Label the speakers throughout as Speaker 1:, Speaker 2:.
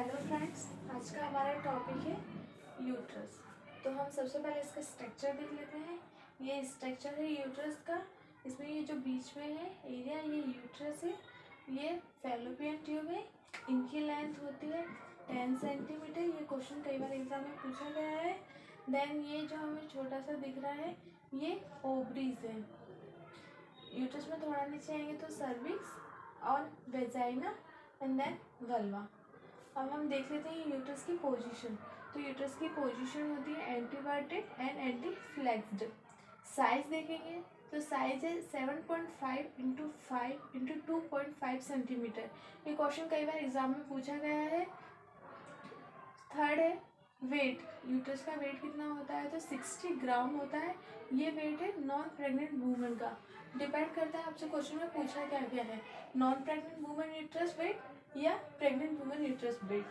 Speaker 1: Hello friends, आज का हमारा टॉपिक है यूट्रस। तो हम सबसे पहले इसका स्ट्रक्चर देख लेते हैं। ये स्ट्रक्चर है यूट्रस का। इसमें ये जो बीच में है एरिया, ये यूट्रस है। ये फैलोपियन ट्यूब है। इनकी लेंथ होती है 10 सेंटीमीटर। ये क्वेश्चन कई बार एग्जाम में पूछा गया है। देन ये जो हमें छोटा सा दिख रहा है ये ओवरीज है। यूट्रस में थोड़ा नीचे आएंगे तो सर्विक्स और वेजाइना एंड देन वल्वा। अब हम देख लेते हैं यूट्रस की पोजीशन। तो यूट्रस की पोजीशन होती है एंटीवर्टेड एंड एंटी फ्लेक्स्ड। साइज देखेंगे तो साइज है 7.5 इंटू 5 इंटू 2.5 सेंटीमीटर। ये क्वेश्चन कई बार एग्जाम में पूछा गया है। थर्ड है वेट। यूट्रस का वेट कितना होता है तो 60 ग्राम होता है। ये वेट है नॉन प्रेग्नेंट वूमेन का। डिपेंड करता है आपसे क्वेश्चन में पूछा क्या क्या है, non pregnant women uterus weight या pregnant woman uterus weight.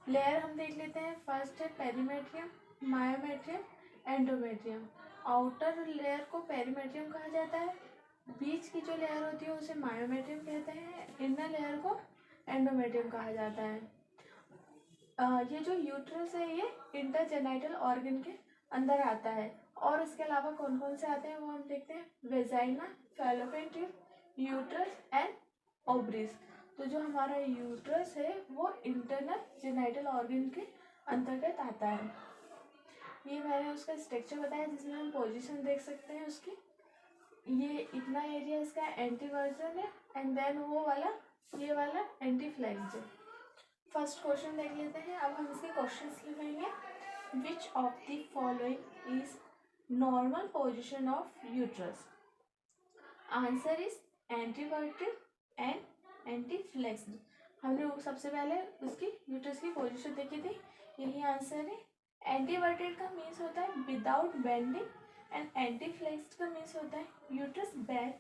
Speaker 1: Layer हम देख लेते हैं। फर्स्ट है perimetrium, myometrium, endometrium. Outer layer को पेरीमेट्रियम कहा जाता है। बीच की जो लेयर होती है उसे मायोमेट्रियम कहते हैं। इनर लेयर को एंडोमेट्रियम कहा जाता है। ये जो यूट्रस है ये इंटरजेनाइटल ऑर्गन के अंदर आता है। और इसके अलावा कौन कौन से आते हैं वो हम देखते हैं। Vagina, fallopian tube, uterus and ovaries. तो जो हमारा यूट्रस है वो इंटरनल जेनाइटल ऑर्गन के अंतर्गत आता है। ये मैंने उसका स्ट्रक्चर बताया जिसमें हम पोजीशन देख सकते हैं उसकी। ये इतना एरिया इसका एंटीवर्जन है एंड देन ये वाला एंटी फ्लेक्स्ड है। फर्स्ट क्वेश्चन देख लेते हैं। अब हम इसके क्वेश्चंस लिखेंगे। Which of the following is normal position of uterus? Answer is anteverted and anteflexed. हमने सबसे पहले उसकी यूट्रस की पोजीशन देखी थी, यही आंसर है। एंटीवर्टेड का मीन्स होता है without bending and anteflexed का मीन्स होता है uterus bend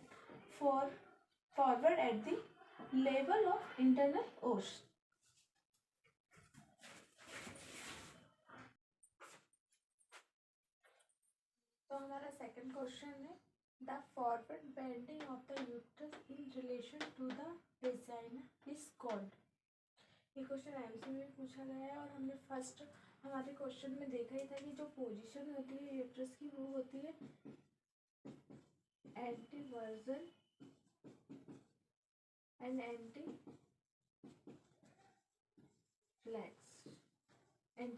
Speaker 1: forward at the level of internal os. तो हमारा सेकंड क्वेश्चन है the forward bending of the uterus in relation to the vagina is called. ये question MCQ में पूछा गया है और हमने फर्स्ट हमारे क्वेश्चन में देखा ही था कि जो पोजीशन होती है यूट्रस की वो होती है एंटीवर्जन एंड एंटी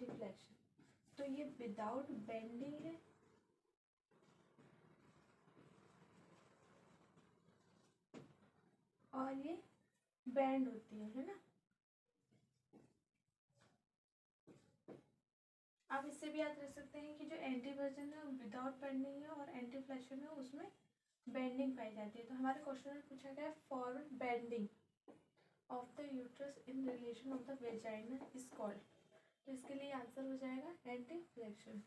Speaker 1: फ्लेक्शन। तो ये विदाउट बेंडिंग है और ये बैंड होती है ना। आप इससे भी याद रख सकते हैं कि जो एंटीवर्जन है विदाउट बेंडिंग है और एंटी फ्लेक्शन है उसमें बेंडिंग पाई जाती है। तो हमारे क्वेश्चन में पूछा गया forward bending of the uterus in relation of the vagina is called. तो इसके लिए आंसर हो जाएगा एंटी फ्लेक्शन।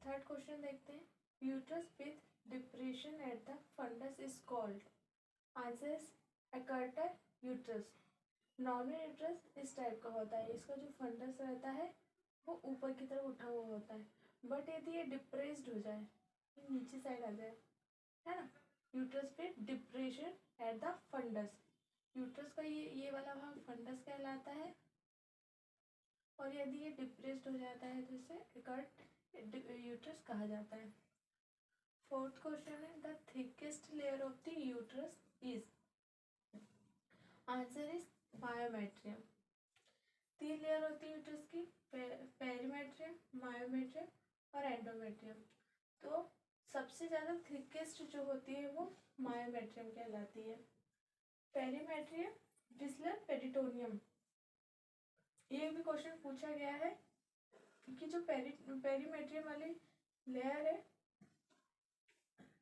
Speaker 1: थर्ड क्वेश्चन देखते हैं। Uterus with depression at the fundus is called. Answer is actor uterus. Normal uterus इस type का होता है, इसका जो फंडस रहता है वो ऊपर की तरफ उठा हुआ होता है। बट यदि ये डिप्रेस्ड हो जाए, नीचे साइड आ जाए, है ना, यूट्रस पे डिप्रेशन एट द फंडस। यूट्रस का ये वाला भाग फंडस कहलाता है और यदि ये डिप्रेस्ड हो जाता है तो इसे एक्ट यूट्रस कहा जाता है। फोर्थ क्वेश्चन है the thickest layer of the uterus is. Answer is myometrium. 3 layer होती है यूट्रस की, पेरीमेट्रियम, मायोमेट्रियम और एंडोमेट्रियम। तो सबसे ज़्यादा थिकेस्ट जो होती है वो मायोमेट्रियम कहलाती है। Perimetrium, whistler peritoneum. ये भी क्वेश्चन पूछा गया है कि जो पेरीमेट्रियम वाली लेयर है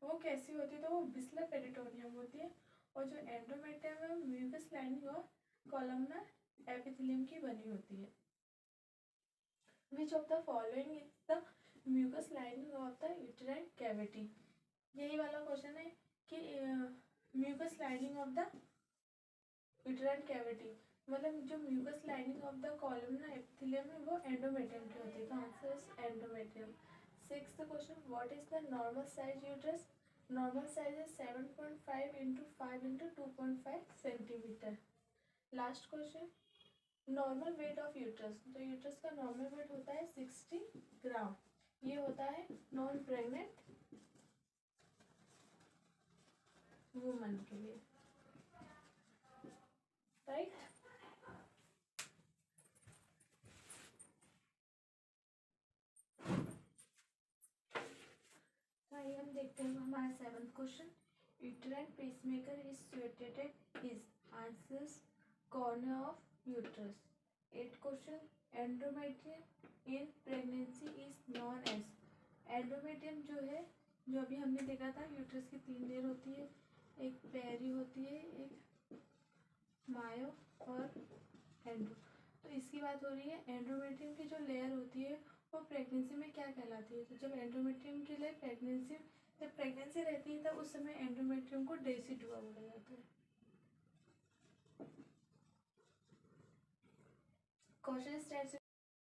Speaker 1: वो कैसी होती है, तो वो विस्लर पेरिटोनियम होती है। और जो एंडोमेट्रियम है म्यूकस लाइनिंग और कॉलमनर एपिथेलियम की बनी होती है। Which of the following is the mucus lining of the uterine cavity. यही वाला क्वेश्चन है कि mucus lining of the uterine cavity, मतलब जो mucus lining of the columnar epithelium है वो एंडोमेट्रियम की होती है। तो answer is endometrium. Sixth question what is the normal size uterus? Normal size is 7.5 into 5 into 2.5 centimetre. Last question normal weight of uterus, तो uterus का normal weight होता है 60 ग्राम। ये होता है नॉन प्रेग्नेंट वुमन के लिए, राइट। आइए हम देखते हैं हमारा 7th question. Uterine pacemaker is situated is answers corner of uterus. 8th question, endometrium in pregnancy is known as. Endometrium जो है, जो अभी हमने देखा था, यूट्रस की 3 लेयर होती है, एक पेरी होती है, एक मायो और एंड्रो। तो इसकी बात हो रही है, एंडोमेट्रियम की जो लेयर होती है वो प्रेगनेंसी में क्या कहलाती है। तो जब एंडोमेट्रियम की लेयर जब प्रेगनेंसी रहती है तब उस समय एंडोमेट्रियम को डेसिडुआ बोला जाता है। क्वेश्चन